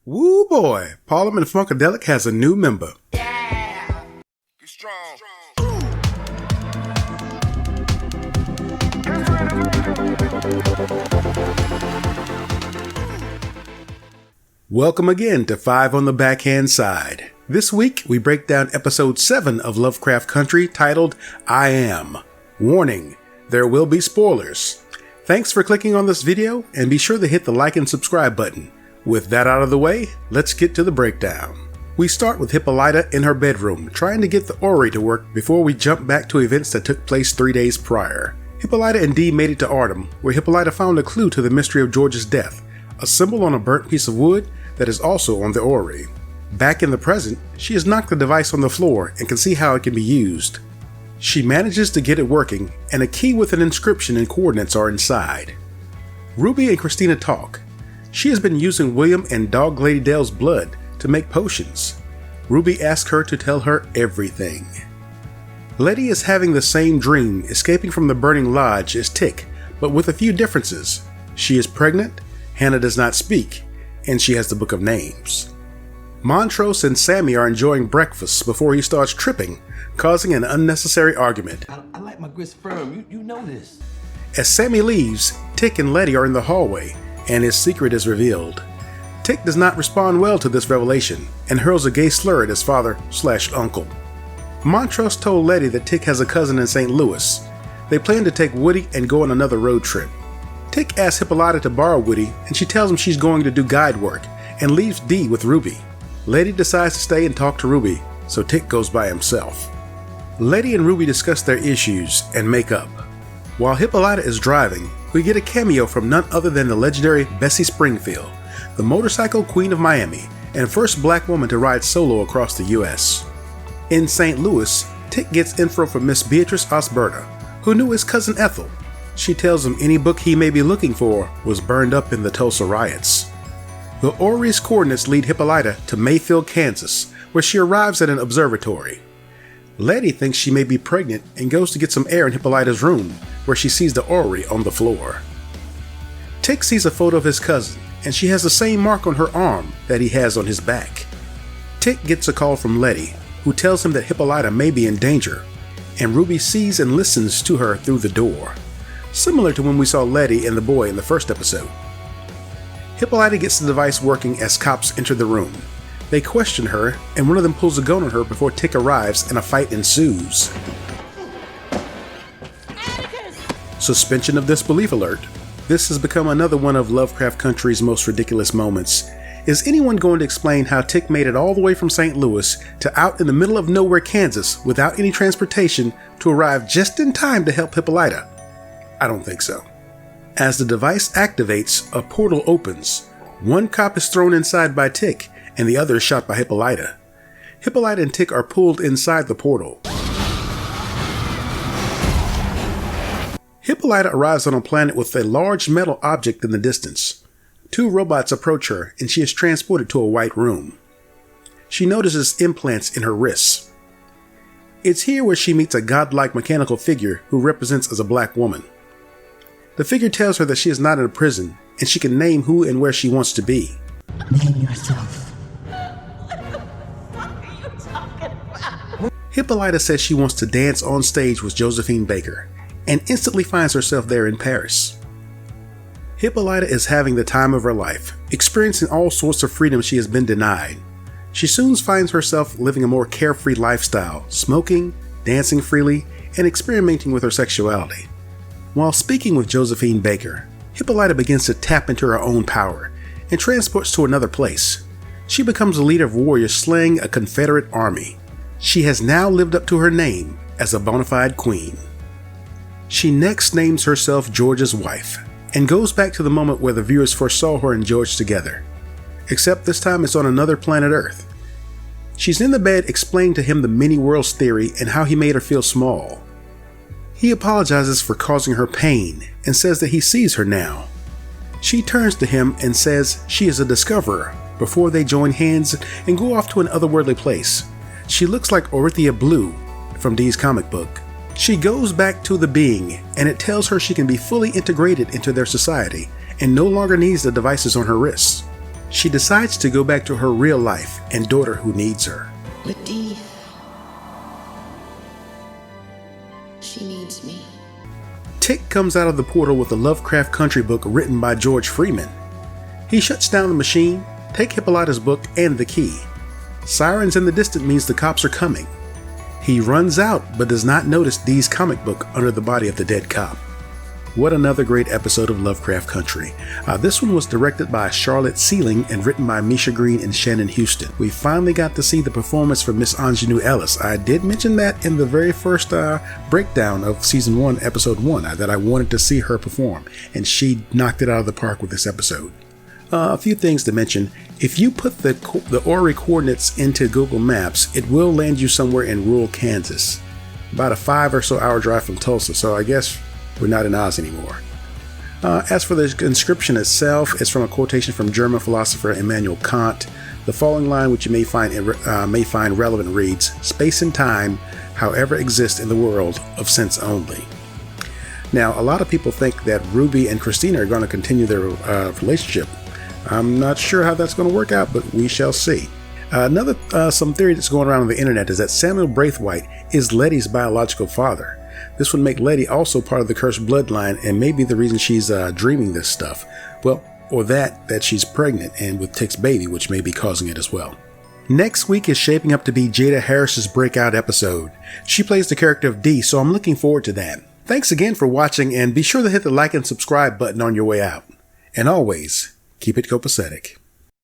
Woo boy, Parliament Funkadelic has a new member. Yeah. Get strong. Welcome again to 5 on the Backhand Side. This week we break down episode 7 of Lovecraft Country titled I Am. Warning, there will be spoilers. Thanks for clicking on this video and be sure to hit the like and subscribe button. With that out of the way, let's get to the breakdown. We start with Hippolyta in her bedroom, trying to get the Ori to work before we jump back to events that took place 3 days prior. Hippolyta and Dee made it to Artem, where Hippolyta found a clue to the mystery of George's death, a symbol on a burnt piece of wood that is also on the Ori. Back in the present, she has knocked the device on the floor and can see how it can be used. She manages to get it working, and a key with an inscription and coordinates are inside. Ruby and Christina talk. She has been using William and Dog Lady Dale's blood to make potions. Ruby asks her to tell her everything. Letty is having the same dream, escaping from the burning lodge as Tick, but with a few differences. She is pregnant, Hannah does not speak, and she has the Book of Names. Montrose and Sammy are enjoying breakfast before he starts tripping, causing an unnecessary argument. I like my grits firm, you know this. As Sammy leaves, Tick and Letty are in the hallway, and his secret is revealed. Tick does not respond well to this revelation and hurls a gay slur at his father/uncle. Montrose told Letty that Tick has a cousin in St. Louis. They plan to take Woody and go on another road trip. Tick asks Hippolyta to borrow Woody, and she tells him she's going to do guide work and leaves Dee with Ruby. Letty decides to stay and talk to Ruby, so Tick goes by himself. Letty and Ruby discuss their issues and make up. While Hippolyta is driving, we get a cameo from none other than the legendary Bessie Springfield, the motorcycle queen of Miami and first black woman to ride solo across the US. In St. Louis, Tick gets info from Miss Beatrice Osberta, who knew his cousin Ethel. She tells him any book he may be looking for was burned up in the Tulsa riots. The Ori's coordinates lead Hippolyta to Mayfield, Kansas, where she arrives at an observatory. Letty thinks she may be pregnant and goes to get some air in Hippolyta's room, where she sees the Ori on the floor. Tick sees a photo of his cousin, and she has the same mark on her arm that he has on his back. Tick gets a call from Letty, who tells him that Hippolyta may be in danger, and Ruby sees and listens to her through the door, similar to when we saw Letty and the boy in the first episode. Hippolyta gets the device working as cops enter the room. They question her, and one of them pulls a gun on her before Tick arrives and a fight ensues. Suspension of disbelief alert. This has become another one of Lovecraft Country's most ridiculous moments. Is anyone going to explain how Tick made it all the way from St. Louis to out in the middle of nowhere, Kansas, without any transportation to arrive just in time to help Hippolyta? I don't think so. As the device activates, a portal opens. One cop is thrown inside by Tick, and the other is shot by Hippolyta. Hippolyta and Tick are pulled inside the portal. Hippolyta arrives on a planet with a large metal object in the distance. Two robots approach her, and she is transported to a white room. She notices implants in her wrists. It's here where she meets a godlike mechanical figure who represents as a black woman. The figure tells her that she is not in a prison, and she can name who and where she wants to be. Name yourself. Hippolyta says she wants to dance on stage with Josephine Baker, and instantly finds herself there in Paris. Hippolyta is having the time of her life, experiencing all sorts of freedom she has been denied. She soon finds herself living a more carefree lifestyle, smoking, dancing freely, and experimenting with her sexuality. While speaking with Josephine Baker, Hippolyta begins to tap into her own power and transports to another place. She becomes the leader of warriors slaying a Confederate army. She has now lived up to her name as a bona fide queen. She next names herself George's wife and goes back to the moment where the viewers first saw her and George together. Except this time it's on another planet Earth. She's in the bed explaining to him the many worlds theory and how he made her feel small. He apologizes for causing her pain and says that he sees her now. She turns to him and says she is a discoverer before they join hands and go off to an otherworldly place. She looks like Orithia Blue from Dee's comic book. She goes back to the being, and it tells her she can be fully integrated into their society and no longer needs the devices on her wrists. She decides to go back to her real life and daughter who needs her. But Dee, she needs me. Tick comes out of the portal with a Lovecraft Country book written by George Freeman. He shuts down the machine, takes Hippolyta's book and the key. Sirens in the distance means the cops are coming. He runs out but does not notice Dee's comic book under the body of the dead cop. What another great episode of Lovecraft Country. This one was directed by Charlotte Sealing and written by Misha Green and Shannon Houston. We finally got to see the performance from Miss Ingenue Ellis. I did mention that in the very first breakdown of Season 1, Episode 1, that I wanted to see her perform, and she knocked it out of the park with this episode. A few things to mention. If you put the Ori coordinates into Google Maps, it will land you somewhere in rural Kansas. About a 5 or so hour drive from Tulsa, so I guess we're not in Oz anymore. As for the inscription itself, it's from a quotation from German philosopher Immanuel Kant. The following line, which you may find relevant, reads, "Space and time, however, exist in the world of sense only." Now, a lot of people think that Ruby and Christina are going to continue their relationship. I'm not sure how that's going to work out, but we shall see. Some theory that's going around on the internet is that Samuel Braithwaite is Letty's biological father. This would make Letty also part of the cursed bloodline and maybe the reason she's dreaming this stuff. Well, or that she's pregnant and with Tick's baby, which may be causing it as well. Next week is shaping up to be Jada Harris's breakout episode. She plays the character of Dee, so I'm looking forward to that. Thanks again for watching, and be sure to hit the like and subscribe button on your way out. And always, keep it copacetic.